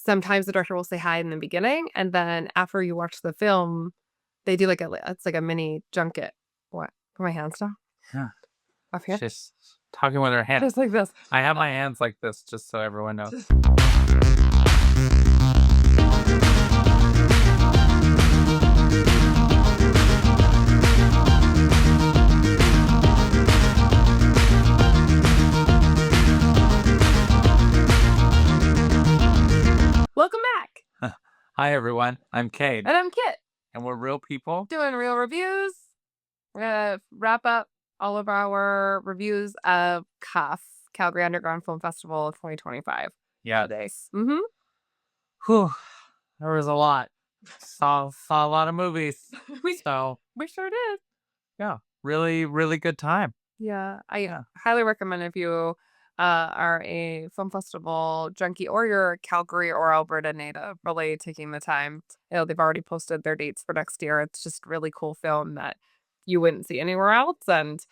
sometimes the director will say hi in the beginning, and then after you watch the film, they do it's like a mini junket. What? Put my hands down. Yeah. Up here. She's talking with her hands. Just like this. I have my hands like this, just so everyone knows. Welcome back. Hi, everyone. I'm Cade. And I'm Kit. And we're real people. Doing real reviews. We're going to wrap up all of our reviews of CUF, Calgary Underground Film Festival of 2025. Yeah. Today. Mm-hmm. Whew. There was a lot. Saw a lot of movies. We sure did. Yeah. Really, really good time. Yeah. I highly recommend if you are a film festival junkie or you're a Calgary or Alberta native, really taking the time. They've already posted their dates for next year. It's just really cool film that you wouldn't see anywhere else. And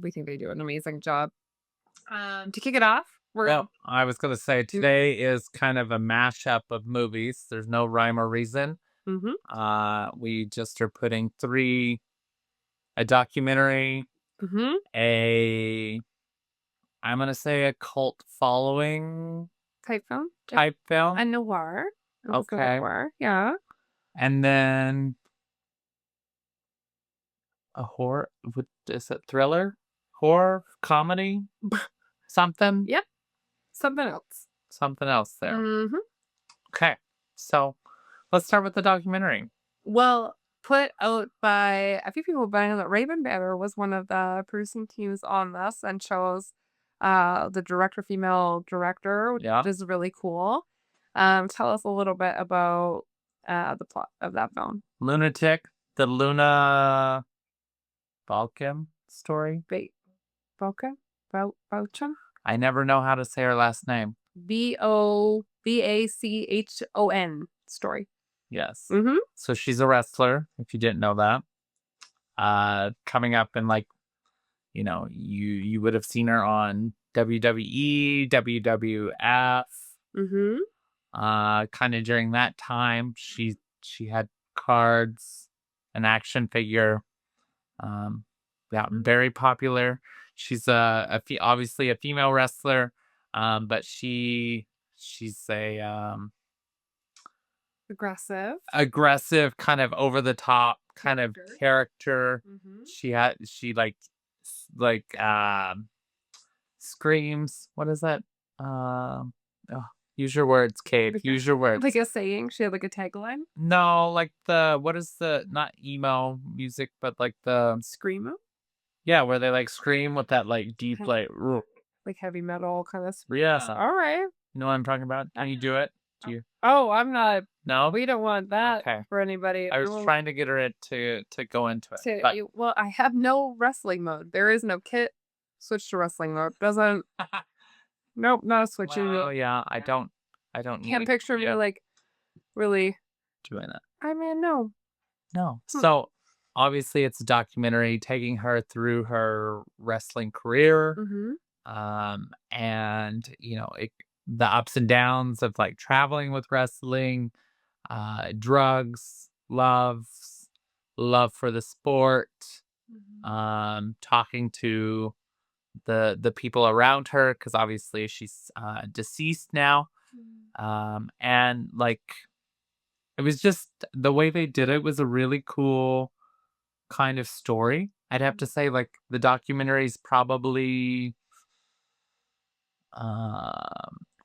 we think they do an amazing job. To kick it off, I was going to say today is kind of a mashup of movies. There's no rhyme or reason. Mm-hmm. We just are putting a documentary, I'm going to say a cult following Type film. A noir. Okay. Noir. Yeah. And then a horror. Is it thriller? Horror? Comedy? Something? Yep. Something else. Something else there. Mm-hmm. Okay. So let's start with the documentary. Well, put out by a few people, but I know that Raven Banner was one of the producing teams on this and chose the female director, which is really cool. Tell us a little bit about the plot of that film. Lunatic, the Luna Vachon story. Vachon? I never know how to say her last name. Vachon story. Yes. Mm-hmm. So she's a wrestler, if you didn't know that. Coming up in you would have seen her on WWE, WWF. Mm-hmm. Kind of during that time, she had cards, an action figure. Very popular. She's obviously a female wrestler, but she's a aggressive, kind of over the top kind of character. Mm-hmm. She screams. What is that? Use your words, Cade. Use your words. Like a saying? She had like a tagline? No, like not emo music, but like the screamo? Yeah, where they scream with that deep like heavy metal kind of. Yeah. All right. You know what I'm talking about? Can you do it? Do you? Oh, I'm not. No, we don't want that for anybody. I was trying to get her to go into it. Well, I have no wrestling mode. There is no kit. Switch to wrestling mode. Doesn't. Nope, not a switch. Oh yeah, I don't. Can't picture me really doing that. I mean, no. So obviously, it's a documentary taking her through her wrestling career, and the ups and downs of traveling with wrestling, drugs, love for the sport, talking to the people around her, because obviously she's deceased now, and it was just the way they did it was a really cool kind of story. I'd have to say the documentary is probably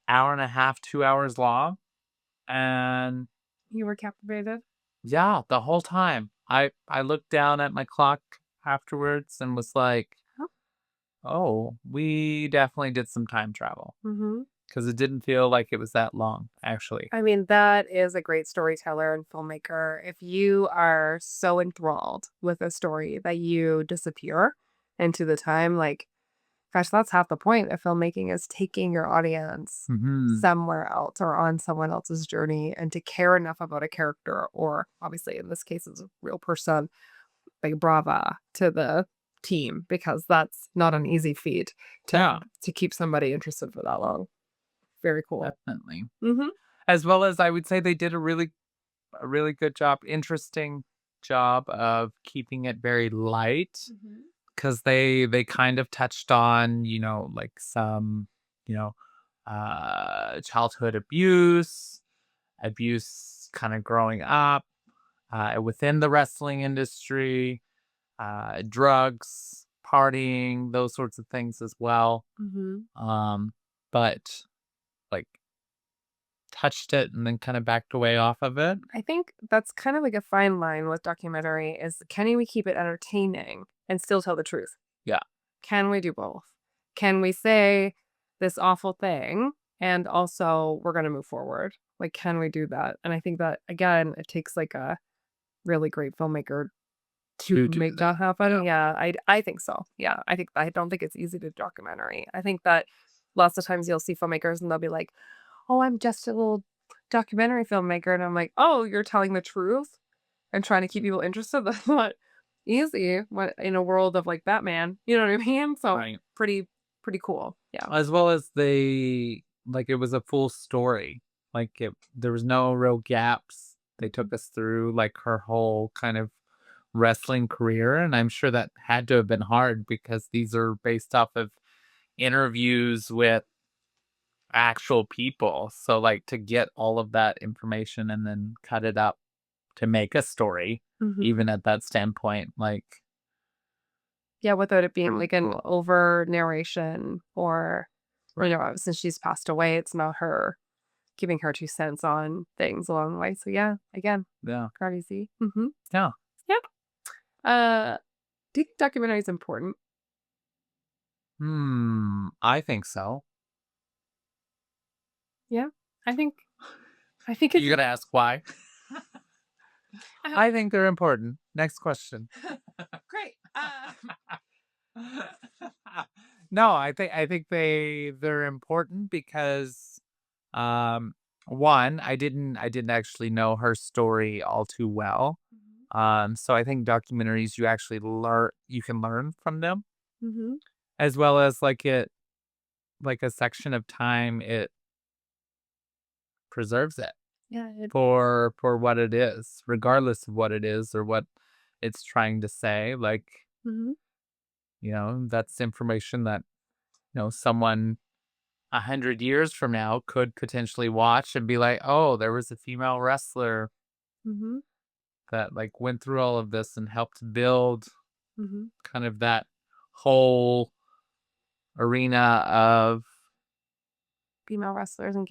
hour and a half, 2 hours long, and you were captivated. Yeah, the whole time. I looked down at my clock afterwards and was like, oh, we definitely did some time travel. Because it didn't feel like it was that long, actually. I mean, that is a great storyteller and filmmaker. If you are so enthralled with a story that you disappear into the time, gosh, that's half the point of filmmaking, is taking your audience somewhere else or on someone else's journey, and to care enough about a character, or obviously in this case it's a real person, brava to the team, because that's not an easy feat to keep somebody interested for that long. Very cool. Definitely. As well as I would say they did a really good job, interesting job of keeping it very light Mhm. because they kind of touched on, like some, you know, childhood abuse kind of growing up within the wrestling industry, drugs, partying, those sorts of things as well. Mhm. Um, but like touched it and then kind of backed away off of it. I think that's kind of like a fine line with documentary is can we keep it entertaining and still tell the truth? Yeah. Can we do both? Can we say this awful thing and also we're going to move forward? Like, can we do that? And I think that, again, it takes like a really great filmmaker to To do make that. that happen. Yeah, I think so. Yeah, I don't think it's easy to documentary. I think that lots of times you'll see filmmakers and they'll be like, "Oh, I'm just a little documentary filmmaker," and I'm like, "Oh, you're telling the truth and trying to keep people interested. That's not easy. What in a world of like Batman, you know what I mean? So Right. pretty cool. Yeah. As well as it was a full story. There was no real gaps. They Mhm. took us through like her whole kind of wrestling career. And I'm sure that had to have been hard because these are based off of interviews with actual people. So like to get all of that information and then cut it up to make a story, Mhm. even at that standpoint, Yeah, without it being like an over narration or since she's passed away, it's not her giving her 2 cents on things along the way. So yeah, again, yeah. crazy. Mm-hmm. Yeah. Yep. Uh, do you think documentary is important? I think so. Yeah, I think I think You it's gotta ask why. uh, I think they're important. Next question. great. No, I think they're important because um one, I didn't actually know her story all too well. So I think documentaries you can learn from them Mm-hmm. as well as like a section of time it preserves it Yeah. for what it is, regardless of what it is or what it's trying to say. Mhm. That's information that someone 100 years from now could potentially watch and be like, oh, there was a female wrestler Mhm. that like went through all of this and helped build Mhm. kind of that whole arena of Female wrestlers and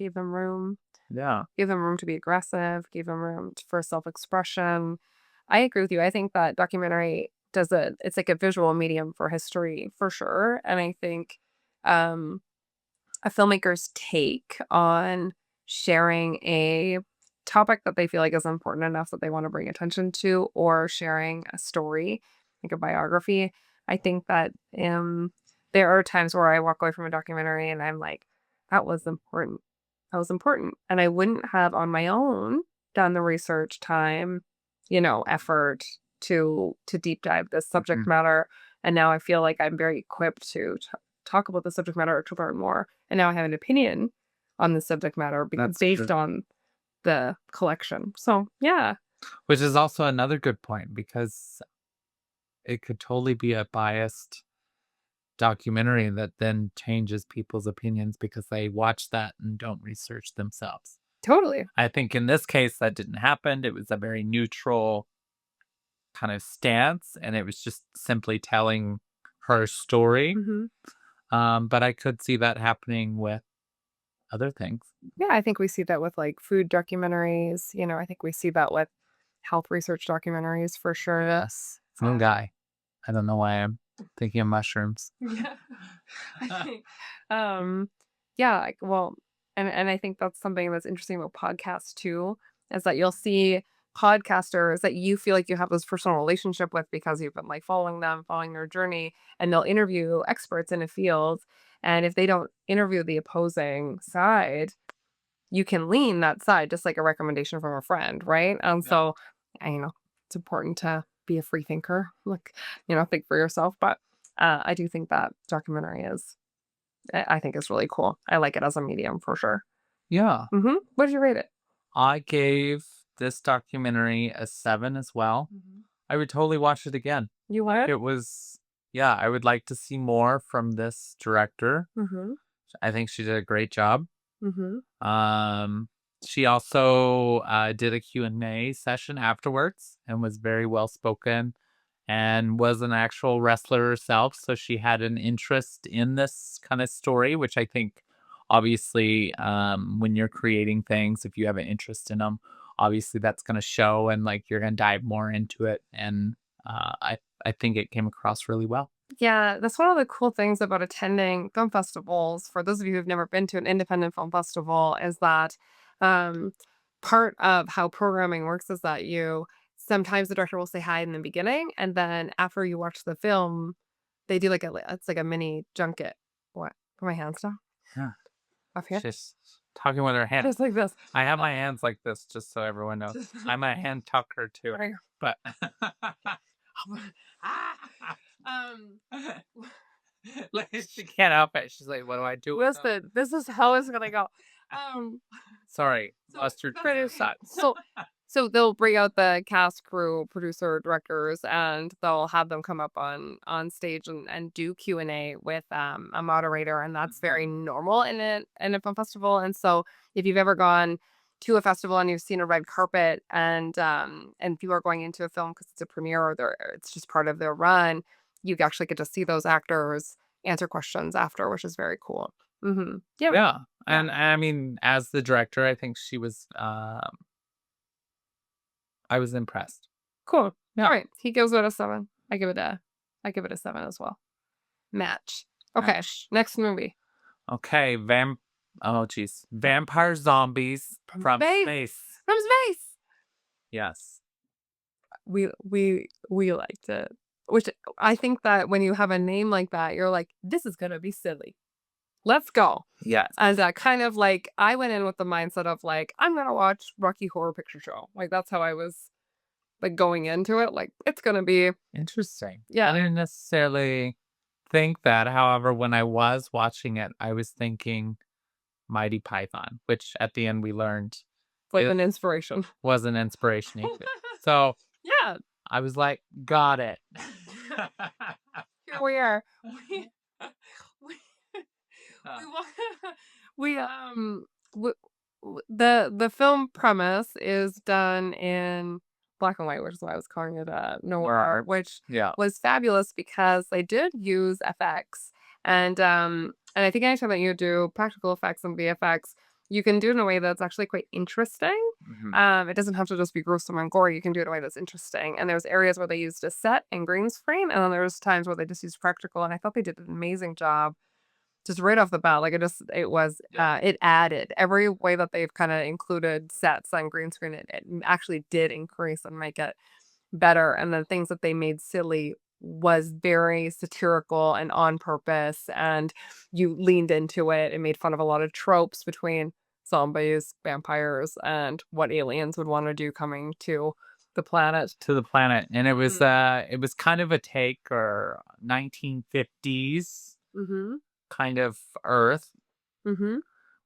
yeah. gave them room to be aggressive, gave them room for self-expression. I agree with you. I think that documentary it's like a visual medium for history for sure. And I think um a filmmaker's take on sharing a topic that they feel like is important enough that they want to bring attention to or sharing a story, like a biography. I think that there are times where I walk away from a documentary and I'm like, that was important. That was important. And I wouldn't have on my own done the research time, effort to deep dive this subject Mhm. matter. And now I feel like I'm very equipped to talk about the subject matter or to learn more. And now I have an opinion on the subject matter That's based true. on the collection. So, yeah. Which is also another good point because it could totally be a biased documentary that then changes people's opinions because they watch that and don't research themselves. Totally. I think in this case that didn't happen. It was a very neutral kind of stance and it was just simply telling her story. Mhm. But I could see that happening with other things. Yeah, I think we see that with, like, food documentaries, I think we see that with health research documentaries for sure. Yes. Some guy. I don't know why I'm thinking of mushrooms. Yeah. I think, um, yeah, like, well, and I think that's something that's interesting about podcasts too, is that you'll see podcasters that you feel like you have this personal relationship with because you've been like following them, following their journey, and they'll interview experts in a field. And if they don't interview the opposing side, you can lean that side, just like a recommendation from a friend, right? Yeah. So, it's important to be a free thinker, like, think for yourself. But I do think that documentary I think is really cool. I like it as a medium for sure. Yeah. What did you rate it? I gave this documentary a 7 as well. I would totally watch it again. You what? It was yeah, I would like to see more from this director. Mm-hmm. I think she did a great job. Mm-hmm. Um, she also did a Q&A session afterwards and was very well spoken and was an actual wrestler herself. So she had an interest in this kind of story, which I think obviously when you're creating things, if you have an interest in them, obviously that's going to show and like you're going to dive more into it. And I think it came across really well. Yeah, that's one of the cool things about attending film festivals. For those of you who've never been to an independent film festival, is that um, part of how programming works is that you sometimes the director will say hi in the beginning, and then after you watch the film, they do like it's like a mini junket. What? Put my hands down Yeah. up here. She's talking with her hands. Just like this. I have my hands like this just so everyone knows. I'm a hand tucker too. Right. But Um, like, she can't help it. She's like, "What do I do?" with them?" listen, this is how it's gonna go. Um, Sorry, So mustard that's pretty okay. sucks. So they'll bring out the cast, crew, producer, directors, and they'll have them come up on stage and do Q&A with a moderator, and that's very normal in a film festival. And so if you've ever gone to a festival and you've seen a red carpet and people are going into a film because it's a premiere or it's just part of their run, you actually get to see those actors answer questions after, which is very cool. Yeah. Yeah, Yeah. and I mean, as the director, I think she was. I was impressed. Cool. Yeah. All right. He gives it a 7. I give it a 7 as well. Match. Okay. Match. Next movie. Okay, Oh, geez, vampire zombies from Space. space. From space. Yes. We liked it. Which I think that when you have a name like that, you're like, this is gonna be silly. Let's go. Yes. And kind of like I went in with the mindset of like, I'm gonna watch Rocky Horror Picture Show. Like that's how I was like going into it. Like it's gonna be Interesting. I yeah, didn't necessarily think that. However, when I was watching it, I was thinking Mighty Python, which at the end we learned like it an inspiration. was an inspiration. So Yeah. I was like, got it. Here we are. We we we wa- we w- the film premise is done in black and white, which is why I was calling it noir, which Yeah. was fabulous because they did use FX and I think anytime that you do practical effects and VFX, you can do it in a way that's actually quite interesting. Mhm. It doesn't have to just be gruesome and gory. You can do it in a way that's interesting. And there's areas where they used a set and green screen, and then there's times where they just used practical. And I thought they did an amazing job just right off the bat. Like it was, Yeah. it added every way that they've kind of included sets on green screen. It actually did increase and make it better. And the things that they made silly was very satirical and on purpose. And you leaned into it and made fun of a lot of tropes between zombies, vampires, and what aliens would want to do coming to the planet. To the planet. And Mm. it was kind of a take or 1950s Mm-hmm. kind of Earth Mm-hmm.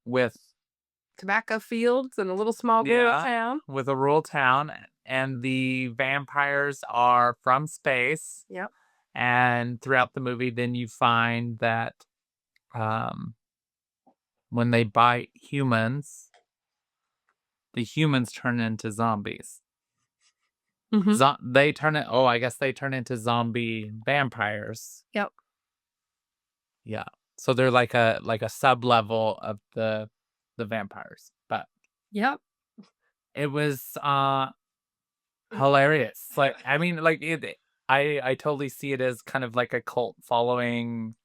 with Tobacco fields and a little small rural yeah, town. with a rural town and the vampires are from space. Yep. And throughout the movie then you find that um when they bite humans, the humans turn into zombies. Mm-hmm. They turn it oh, I guess they turn into zombie vampires. Yep. Yeah. So they're like a sub-level of the vampires. But Yep. it was hilarious. Like I mean like I totally see it as kind of like a cult following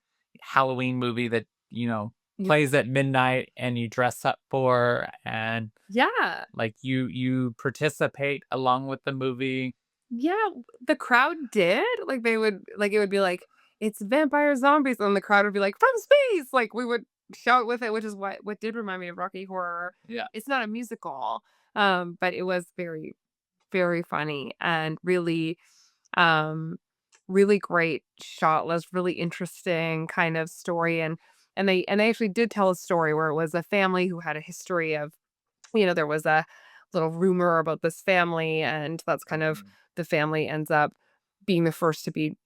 Halloween movie that, You- plays at midnight and you dress up for and Yeah. like you participate along with the movie. Yeah, the crowd did. Like they would like it would be like, it's vampire zombies, and the crowd would be like, from space. Like we would shout with it, which is what did remind me of Rocky Horror. Yeah. It's not a musical, but it was very, very funny and um really great shot. Was really interesting kind of story. And And they actually did tell a story where it was a family who had a history of, there was a little rumor about this family, and that's kind of Mhm. the family ends up being the first to be,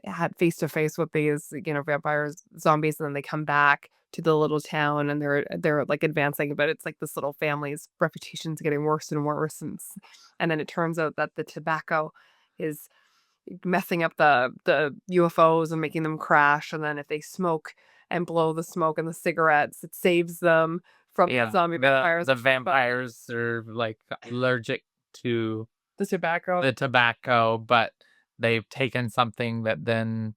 had face to face with these, vampires, zombies, and then they come back to the little town and they're like advancing, but it's like this little family's reputation's getting worse and worse, and then it turns out that the tobacco is messing up the UFOs and making them crash, and then if they smoke and blow the smoke and the cigarettes, it saves them from Yeah, zombie vampires, the but vampires are, like, allergic to the tobacco. the tobacco, but they've taken something that then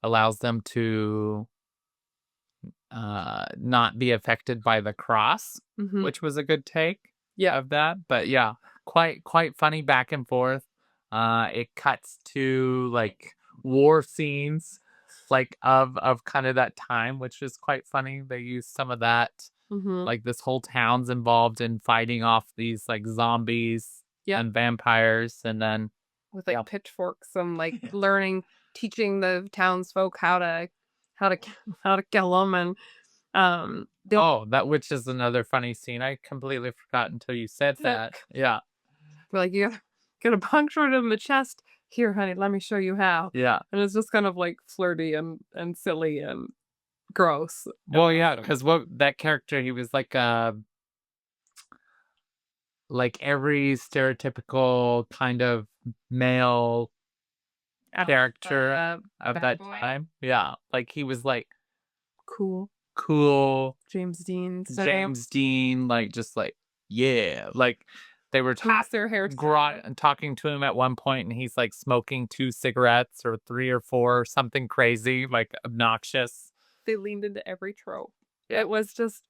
allows them to, not be affected by the cross, Mhm. which was a good take Yeah. of that, but yeah, quite funny back and forth. It cuts to, like, war scenes, like, of kinda that time, which is quite funny. They use some of that, Mhm. like, this whole town's involved in fighting off these, like, zombies Yeah. and vampires, and then With, yeah. like, pitchforks and, like, teaching the townsfolk how to how to kill them, and, they'll Oh, that which is another funny scene. I completely forgot until you said that. Yeah, be like, "You get a puncture in the chest. Here, honey, let me show you how." yeah. And it's just kind of, like, flirty and silly and gross. Well, yeah, because what that character, he was like every stereotypical kind of male character of Bad that boy. time. Yeah, like he was like Cool. cool James Dean's name. James Dean, like just like yeah, like they were Toast their hairstyle. talking to him at one point, and he's like smoking 2 cigarettes or 3 or 4, something crazy, like obnoxious. They leaned into every trope. Yeah, It was just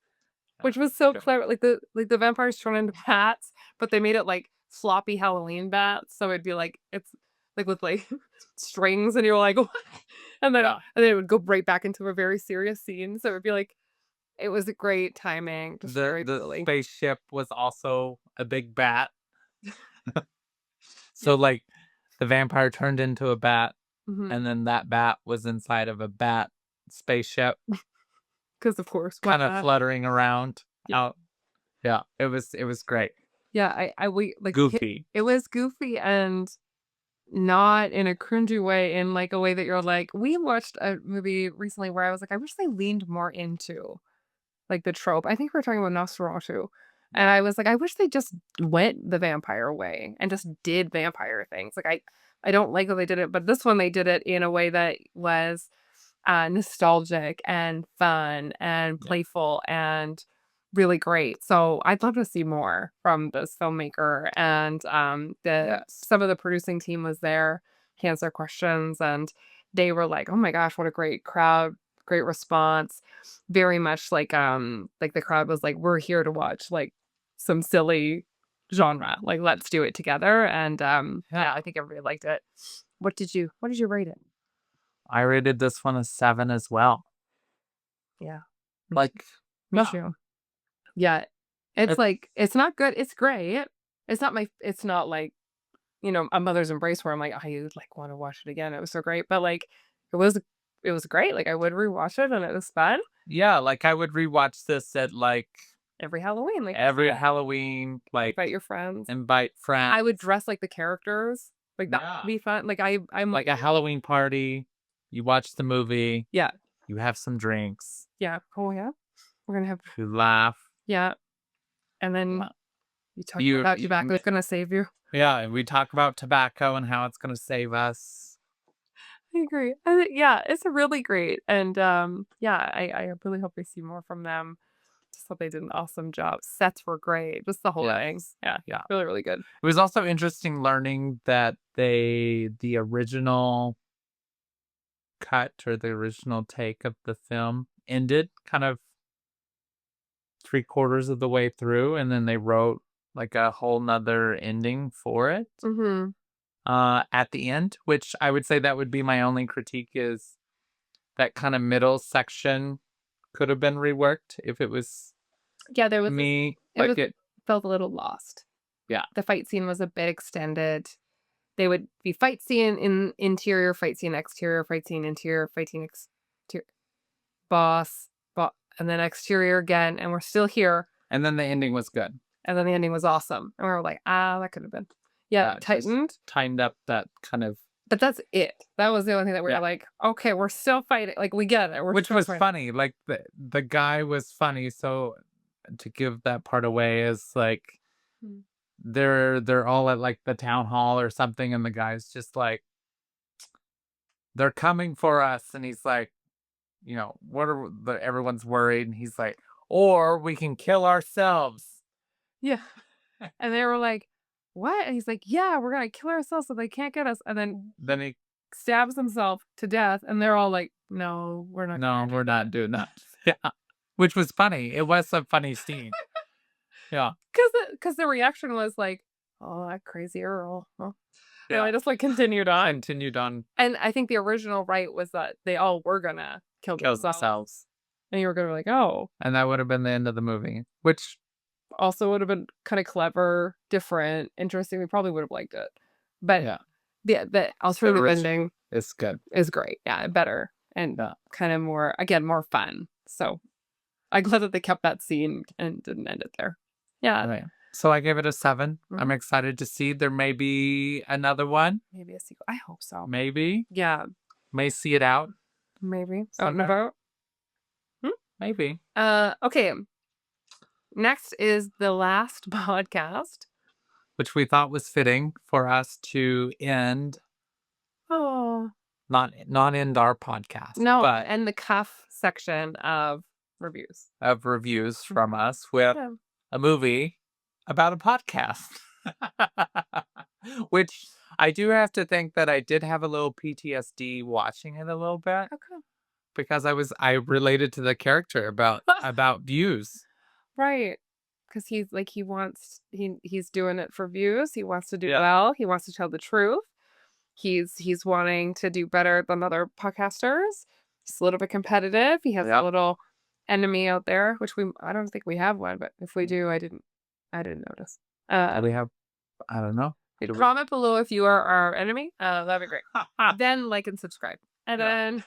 yeah, which was so good. clever, like the vampires turn into bats, but they made it like floppy Halloween bats, so it'd be like it's like with like strings, and you're like, "What?" Yeah, And then it would go right back into a very serious scene, so it'd be like it was a great timing, just very the silly. spaceship was also a big bat. Yeah. So like the vampire turned into a bat, Mhm. and then that bat was inside of a bat spaceship, 'Cause of course, why kind of not? fluttering around Yeah. out. Yeah, it was great. Yeah, I we like, Goofy. it was goofy and not in a cringy way, in, like, a way that you're like we watched a movie recently where I was like, "I wish they leaned more into, like, the trope." I think we were talking about Nosferatu, and Yeah. I was like, "I wish they just went the vampire way and just did vampire things." Like, I don't like that they did it, but this one they did it in a way that was nostalgic and fun and Yeah. playful and really great. So I'd love to see more from this filmmaker. And the Yes. some of the producing team was there to answer questions, and they were like, "Oh my gosh, what a great crowd, great response." Very much like the crowd was like, "We're here to watch like some silly genre. Like let's do it together." And Yeah. yeah, I think everybody liked it. What did you rate it? I rated this one a 7 as well. Yeah. Me Like, Me yeah, too. Yeah. It's it, like it's not good, it's great. It's not like, A Mother's Embrace where I'm like, "I would, like, wanna watch it again, it was so great," but, like, it was it was great, like, I would rewatch it and it was fun. yeah, like I would rewatch this at like Every Halloween, like you every said, Halloween, like invite your friends. invite I friends. would dress like the characters, like, that would Yeah. be fun, like, I'm Like a Halloween party, you watch the movie, yeah, you have some drinks, yeah. Oh, yeah? We're gonna have you laugh. yeah, and then uh, you talk You, about you tobacco's gonna save you. yeah, and we talk about tobacco and how it's gonna save us. I agree. Yeah, it's a really great, and yeah, I really hope we see more from them. Just thought they did an awesome job. Sets were great. Just the whole thing. Yes. Yeah, Yeah. really, really good. It was also interesting learning that the original cut or the original take of the film ended kind of 3/4 of the way through, and then they wrote like a whole nother ending for it Mhm. at the end, which I would say that would be my only critique is that kind of middle section could have been reworked if it was Yeah, there was this me. it Like was it, felt a little lost. yeah, The fight scene was a bit extended. They would be fight scene in interior, fight scene exterior, fight scene interior, fight scene exterior. boss, and then exterior again, and we're still here. And then the ending was good. And then the ending was awesome. And we were like, that could have been. Yeah, tightened. Tightened up that kind of. But that's it. That was the only thing that we were like, okay, we're still fighting. Like, we get it. Which was funny. Like, the guy was funny. So to give that part away is like, they're all at like the town hall or something. And the guy's just like, they're coming for us. And he's like, everyone's worried. And he's like, or we can kill ourselves. Yeah. And they were like, what? And he's like, yeah, we're going to kill ourselves so they can't get us. And then he stabs himself to death. And they're all like, no, we're not. No, we're not doing that. Yeah. Which was funny. It was a funny scene. Yeah. Because the reaction was like, oh, that crazy Earl. Huh? Yeah. And I just like continued on. And I think the original right was that they all were going to kill themselves. And you were going to be like, oh. And that would have been the end of the movie, which also would have been kind of clever, different, interesting. We probably would have liked it. But yeah, the alternative ending is good. Is great. Yeah, better. And kind of more fun. So I'm glad that they kept that scene and didn't end it there. Yeah. Right. So I gave it a 7. I'm excited to see. There may be another one. Maybe a sequel. I hope so. Maybe. Yeah. May see it out. Maybe. Out and about. Maybe. Okay. Next is the last podcast, which we thought was fitting for us to end. Oh. Not end our podcast. No, but end the cuff section of reviews. From us with a movie about a podcast. Which I do have to think that I did have a little PTSD watching it a little bit. Okay. Because I related to the character about views. Right. Because he's like, he's doing it for views. He wants to do well. He wants to tell the truth. He's wanting to do better than other podcasters. He's a little bit competitive. He has a little enemy out there, which I don't think we have one, but if we do, I didn't notice. We have, I don't know. Comment below if you are our enemy. That'd be great. Then like and subscribe. And then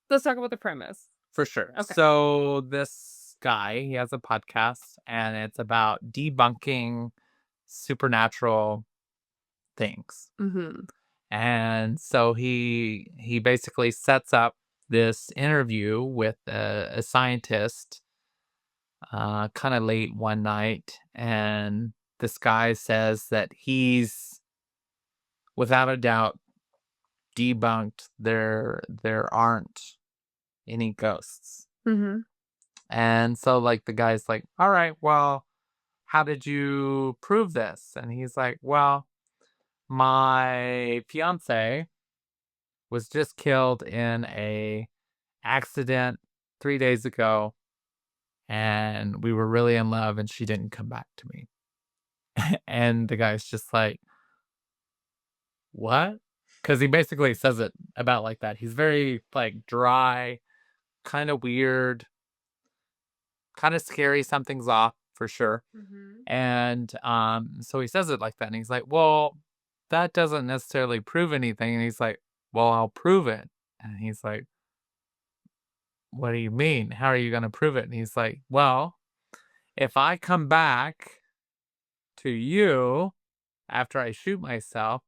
let's talk about the premise. For sure. Okay. So this guy, he has a podcast and it's about debunking supernatural things. Mm-hmm. And so he basically sets up this interview with a scientist kind of late one night, and this guy says that he's without a doubt debunked there aren't any ghosts. Mm-hmm. And so like the guy's like, all right, well, how did you prove this? And he's like, well, my fiance was just killed in a accident 3 days ago, and we were really in love, and she didn't come back to me. And the guy's just like, what? Because he basically says it about like that. He's very like dry, kind of weird, kind of scary. Something's off for sure. Mm-hmm. And so he says it like that, and he's like, well, that doesn't necessarily prove anything. And he's like, well, I'll prove it. And he's like, what do you mean? How are you going to prove it? And he's like, well, if I come back to you after I shoot myself,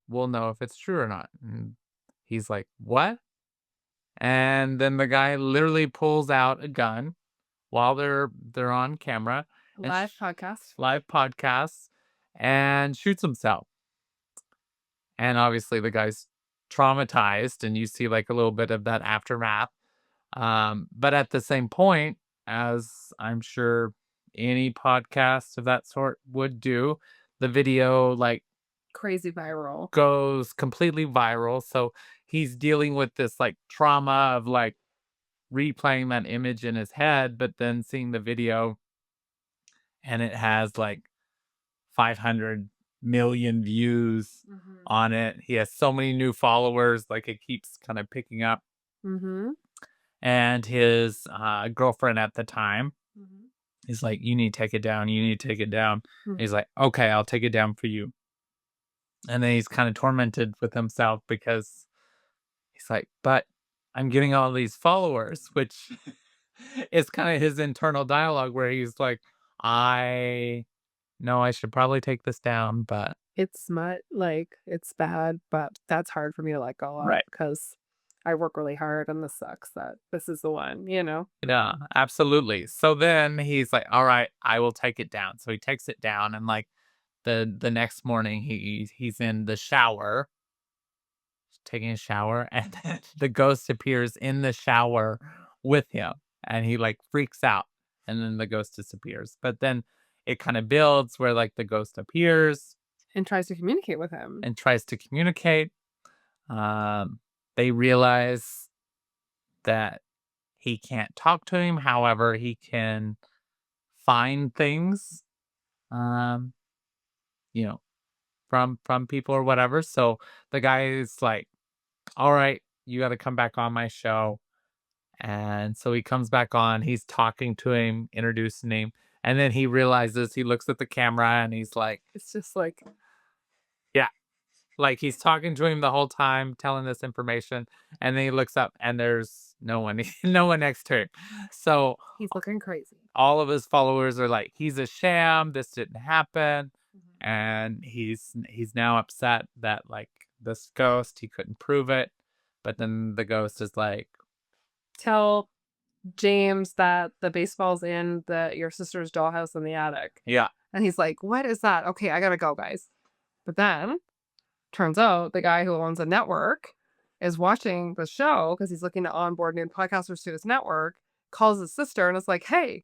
we'll know if it's true or not. And he's like, what? And then the guy literally pulls out a gun while they're on camera. Live podcast. And shoots himself. And obviously the guy's traumatized, and you see like a little bit of that aftermath. But at the same point, as I'm sure any podcast of that sort would do, the video like crazy viral goes completely viral. So he's dealing with this like trauma of like replaying that image in his head, but then seeing the video and it has like 500 million views on it. He has so many new followers, like it keeps kind of picking up. Mm-hmm. And his girlfriend at the time is like, you need to take it down. You need to take it down. Mm-hmm. He's like, okay, I'll take it down for you. And then he's kind of tormented with himself because he's like, but I'm getting all these followers, which is kind of his internal dialogue where he's like, I know I should probably take this down, but It's smut, like, it's bad, but that's hard for me to let go of right. because I work really hard and this sucks that this is the one, you know? Yeah, absolutely. So then he's like, all right, I will take it down. So he takes it down and like the next morning he's in the shower, taking a shower, and then the ghost appears in the shower with him and he like freaks out and then the ghost disappears. But then it kind of builds where like the ghost appears And tries to communicate with him. and tries to communicate. Um, they realize that he can't talk to him. However, he can find things, um, you know, from people or whatever. So the guy is like, "All right, you got to come back on my show." And so he comes back on. He's talking to him, introducing him, and then he realizes he looks at the camera and he's like, It's just like "Yeah." Like he's talking to him the whole time, telling this information, and then he looks up and there's no one, no one next to him. So he's looking crazy. all of his followers are like, "He's a sham. This didn't happen," Mhm. and he's now upset that like this ghost he couldn't prove it, but then the ghost is like, Tell James that the baseball's in your sister's dollhouse in the attic. "Yeah, And he's like, "What is that? Okay, I gotta go, guys." But then turns out the guy who owns a network is watching the show because he's looking to onboard new podcasters to his network, calls his sister and is like, "Hey,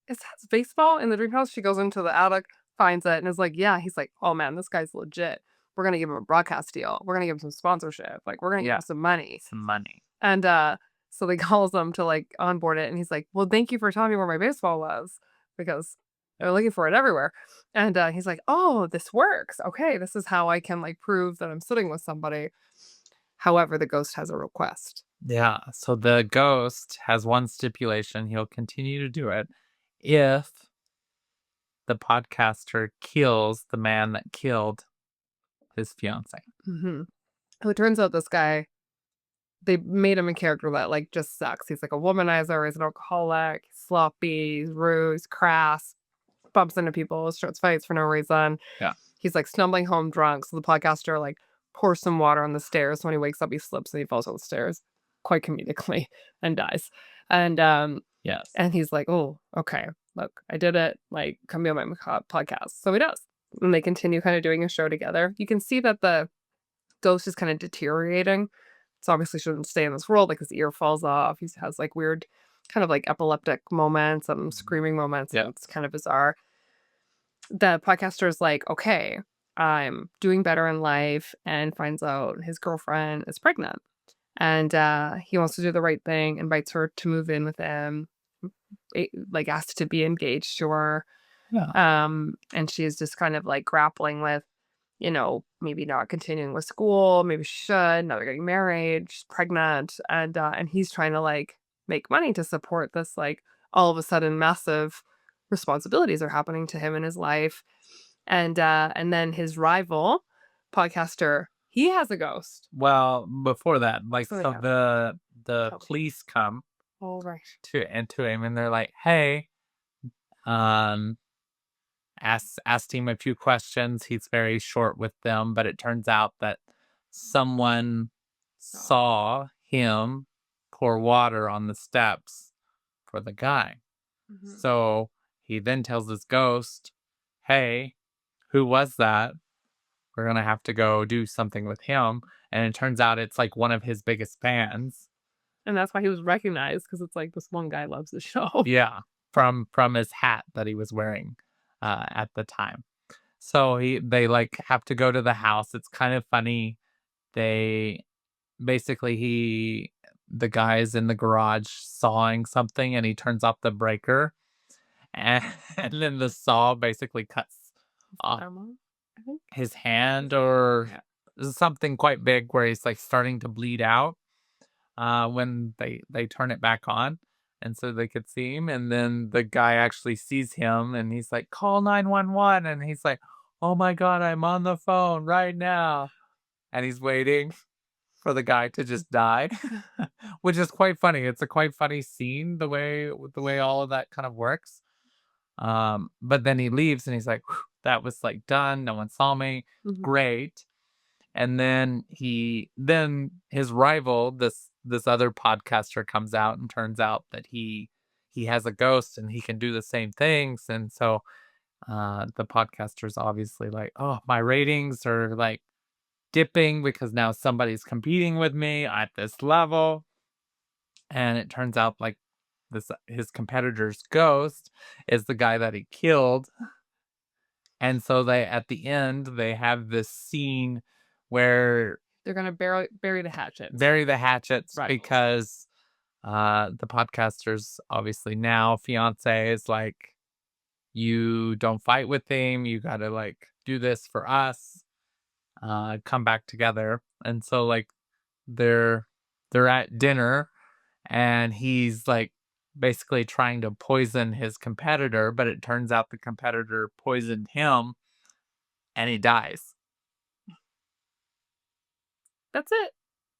is that baseball in the dream house?" She goes into the attic, finds it, and is like, "Yeah." He's like, "Oh man, this guy's legit. We're gonna give him a broadcast deal. We're gonna give him some sponsorship. Like, we're gonna give him yeah, some money." some money." And so they calls him to like onboard it, and he's like, "Well, thank you for telling me where my baseball was because they're looking for it everywhere." And he's like, "Oh, this works. Okay, this is how I can like prove that I'm sitting with somebody." However, the ghost has a request. Yeah. So the ghost has one stipulation: he'll continue to do it if the podcaster kills the man that killed his fiance. Hmm. So it turns out this guy, they made him a character that like just sucks. He's like a womanizer. He's an alcoholic. He's sloppy. He's rude. He's crass. Bumps into people. Starts fights for no reason. Yeah. He's like stumbling home drunk. So the podcaster like pours some water on the stairs. When he wakes up, he slips and he falls on the stairs, quite comedically, and dies. And Yes. and he's like, "Oh, okay, look, I did it. Like, come be on my podcast." So he does, and they continue kind of doing a show together. You can see that the ghost is kind of deteriorating. So obviously shouldn't stay in this world. Like his ear falls off. He has like weird, kind of like epileptic moments and screaming moments, Yeah. and it's kind of bizarre. The podcaster is like, "Okay, I'm doing better in life," and finds out his girlfriend is pregnant. And he wants to do the right thing, invites her to move in with him, like asked to be engaged to her. Yeah. And she's just kind of like grappling with, maybe not continuing with school, maybe she should, now they're getting married, she's pregnant, and he's trying to like make money to support this like all of a sudden massive responsibilities are happening to him in his life. And then his rival podcaster, he has a ghost. Well, before that, like, Something so happened. the Tell me. police come All right. to him and they're like, "Hey," um, asked him a few questions. He's very short with them, but it turns out that someone Oh. saw him pour water on the steps for the guy. Mhm. So he then tells his ghost, "Hey, who was that? We're gonna have to go do something with him." And it turns out it's like one of his biggest fans. And that's why he was recognized because it's like this one guy loves the show. Yeah, from his hat that he was wearing at the time. So they like have to go to the house. It's kind of funny. They basically the guy is in the garage sawing something and he turns off the breaker and, and then the saw basically cuts off Armor, I think. his hand or Yeah. something quite big where he's like starting to bleed out when they turn it back on and so they could see him and then the guy actually sees him and he's like call 911 and he's like oh my god I'm on the phone right now and he's waiting for the guy to just die, which is quite funny. It's a quite funny scene the way all of that kind of works. But then he leaves and he's like, "Whew, that was like done. No one saw me. Mhm. Great." And then his rival, this other podcaster, comes out and turns out that he has a ghost and he can do the same things. And so the podcaster's obviously like, "Oh, my ratings are like dipping because now somebody's competing with me at this level." And it turns out like this his competitor's ghost is the guy that he killed. And so they at the end they have this scene where They're gonna bury the hatchet. bury the hatchets Right. because the podcaster's obviously now fiance is like, "You don't fight with him, you gotta like do this for us, come back together." And so like they're they're at dinner and he's like basically trying to poison his competitor, but it turns out the competitor poisoned him and he dies. That's it.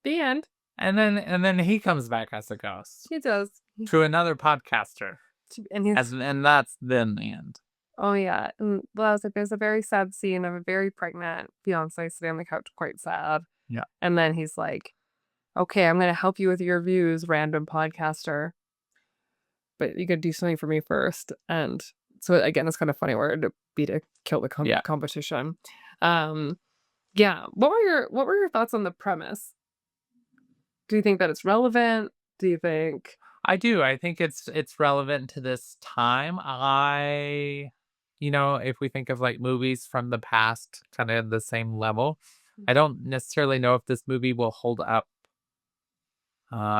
The end. And then he comes back as a ghost He does. to another podcaster. And he's And that's then the end. oh yeah. And well, I was like, there's a very sad scene of a very pregnant fiance sitting on the couch, quite sad. Yeah. And then he's like, "Okay, I'm gonna help you with your views, random podcaster, but you gotta do something for me first." And so again, it's kind of funny where it'd be to kill the Yeah. competition. Um, yeah. What were your thoughts on the premise? Do you think that it's relevant? Do you think I do. I think it's relevant to this time. If we think of like movies from the past, kind of the same level, I don't necessarily know if this movie will hold up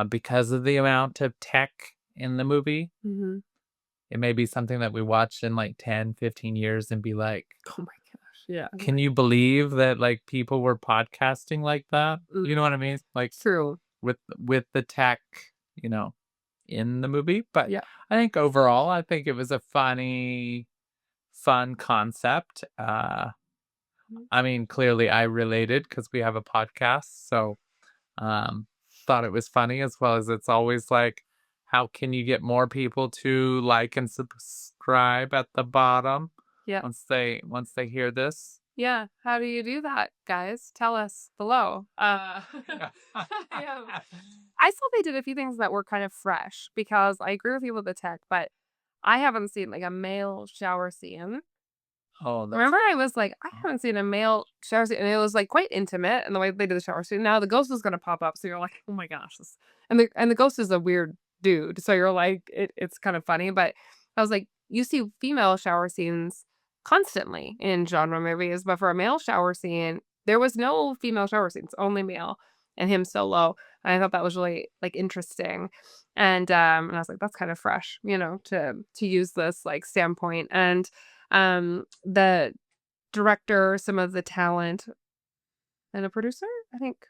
because of the amount of tech in the movie. Mhm. It may be something that we watch in like 10, 15 years and be like, Oh my gosh, yeah. can you believe that like people were podcasting like that? Mm, You know what I mean? Like true. with the tech, you know, in the movie. But Yeah. I think overall, I think it was a fun concept. Mhm. I mean, clearly I related because we have a podcast, so um, thought it was funny as well as it's always like, how can you get more people to like and subscribe at the bottom Yeah. once they hear this? Yeah. How do you do that, guys? Tell us below. Yeah. I saw they did a few things that were kind of fresh because I agree with you with the tech, but I haven't seen like a male shower scene. Oh, that's Remember, I was like, I haven't seen a male shower scene, and it was like quite intimate, and the way they did the shower scene. Now the ghost is gonna pop up, so you're like, oh my gosh, and the ghost is a weird dude, so you're like, it's kind of funny. But I was like, you see female shower scenes constantly in genre movies, but for a male shower scene, there was no female shower scenes, only male, and him solo. And I thought that was really like interesting, and I was like, that's kind of fresh, to use this like standpoint and. The director, some of the talent, and a producer, I think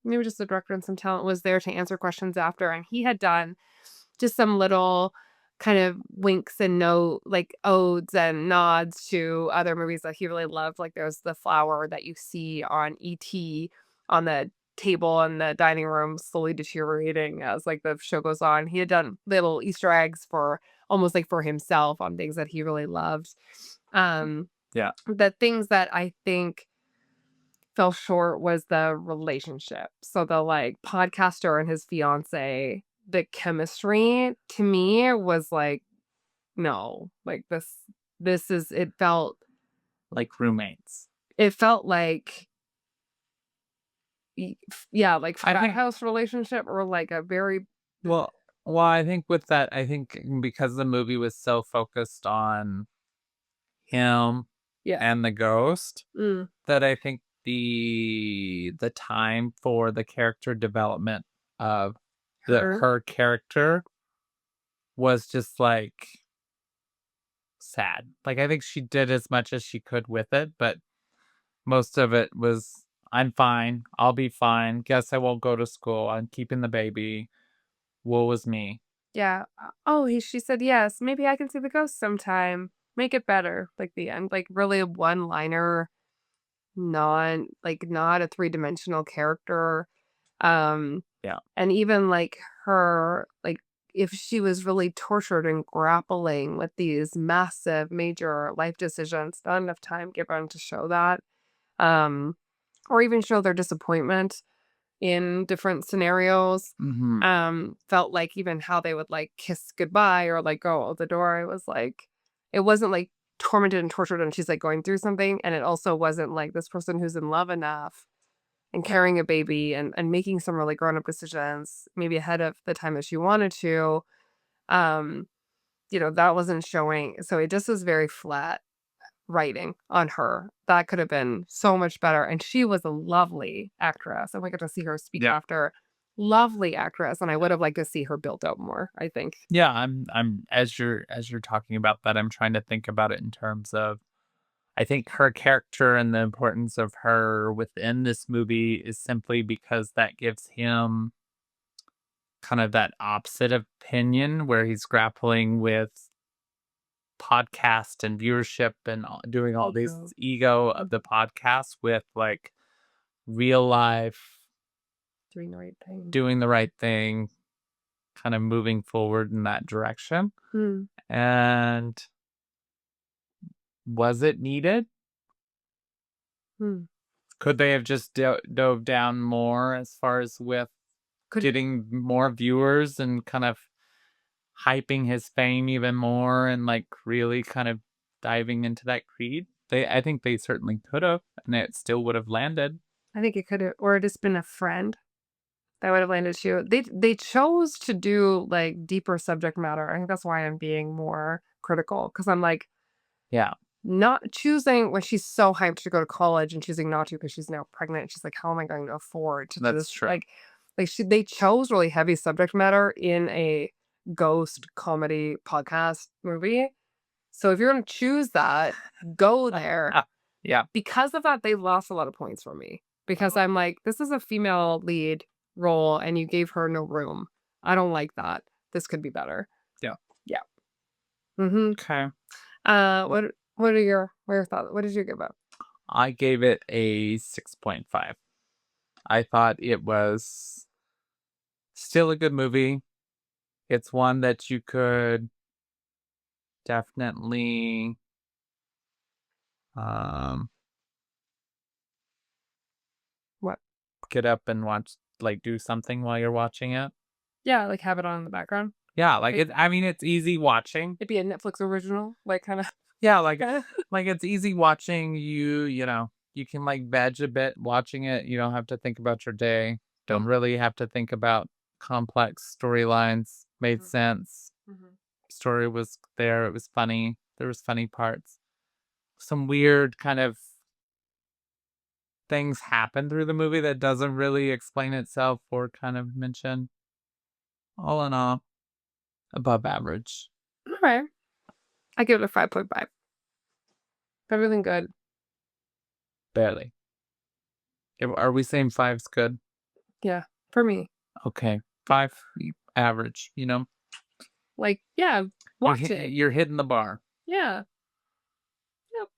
maybe just the director and some talent was there to answer questions after, and he had done just some little kind of winks and like odes and nods to other movies that he really loved. Like there's the flower that you see on ET on the table in the dining room slowly deteriorating as like the show goes on. He had done little Easter eggs for almost like for himself on things that he really loved. Um yeah. the things that I think fell short was the relationship. So the like podcaster and his fiance, the chemistry to me was like, no, like this is Like roommates. it felt like yeah, like I frat think house relationship or like a very well well, I think with that, I think because the movie was so focused on him yeah. and the ghost, Mm, that I think the time for the character development of her. her character was just like sad. Like I think she did as much as she could with it, but most of it was, I'm fine, I'll be fine. Guess I won't go to school. I'm keeping the baby. Woe was me. Yeah. Oh, she said yes. Maybe I can see the ghost sometime. Make it better. Like the end, like really a one liner, not a three-dimensional character. Yeah. And even like her, like if she was really tortured and grappling with these massive, major life decisions, not enough time given to show that, um, or even show their disappointment in different scenarios. Hmm. Felt like even how they would like kiss goodbye or like go out the door, it was like it wasn't like tormented and tortured and she's like going through something. And it also wasn't like this person who's in love enough and carrying a baby and making some really grown up decisions, maybe ahead of the time that she wanted to. Um, that wasn't showing. So it just was very flat writing on her. That could have been so much better, and she was a lovely actress, and we got to see her speak Yeah. after. Lovely actress, and I would have liked to see her built out more, I think. Yeah, I'm as you're talking about that, I'm trying to think about it in terms of I think her character and the importance of her within this movie is simply because that gives him kind of that opposite opinion where he's grappling with podcast and viewership and doing all these Ego. ego of the podcast with like real life Doing the right thing. doing the right thing, kind of moving forward in that direction. Hmm. And was it needed? Hmm. Could they have just dove down more as far as with Could getting more viewers and kind of hyping his fame even more and like really kind of diving into that creed? I think they certainly could have, and it still would have landed. I think it could have, or just been a friend that would have landed too. They chose to do like deeper subject matter. I think that's why I'm being more critical because I'm like, Yeah, not choosing when she's so hyped to go to college and choosing not to because she's now pregnant. She's like, "How am I going to afford to do that's this?" true. They chose really heavy subject matter in a ghost comedy podcast movie. So if you're gonna choose that, go there. Yeah, Because of that, they lost a lot of points from me because I'm like, "This is a female lead role, and you gave her no room. I don't like that. This could be better." yeah. Yeah. Mhm. Okay. What are your thoughts? What did you give up? I gave it a 6.5. I thought it was still a good movie. It's one that you could definitely um What? get up and watch, like do something while you're watching it. Yeah, like, have it on in the background. Yeah, like Like, I mean it's easy watching. it'd be a Netflix original, like, kinda Yeah, like it's easy watching. You can like veg a bit watching it. You don't have to think about your day. Don't really have to think about complex storylines. Made Mhm, sense. mhm. Story was there. It was funny. There was funny parts. Some weird kind of things happen through the movie that doesn't really explain itself or kind of mention. All in all, above average. Alright. I give it a 5.5. Everything good. Barely. Are we saying five's good? Yeah, for me. Okay. Five, average, you know? Like, yeah, watch it. You're hitting the bar. Yeah. Yep.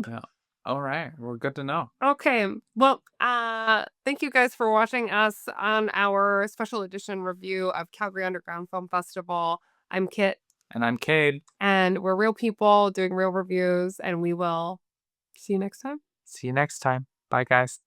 Yeah. All right. Well, good to know. Okay. Well, thank you guys for watching us on our special edition review of Calgary Underground Film Festival. I'm Kit, And I'm Cade. and we're real people doing real reviews, and we will see you next time. See you next time. Bye, guys.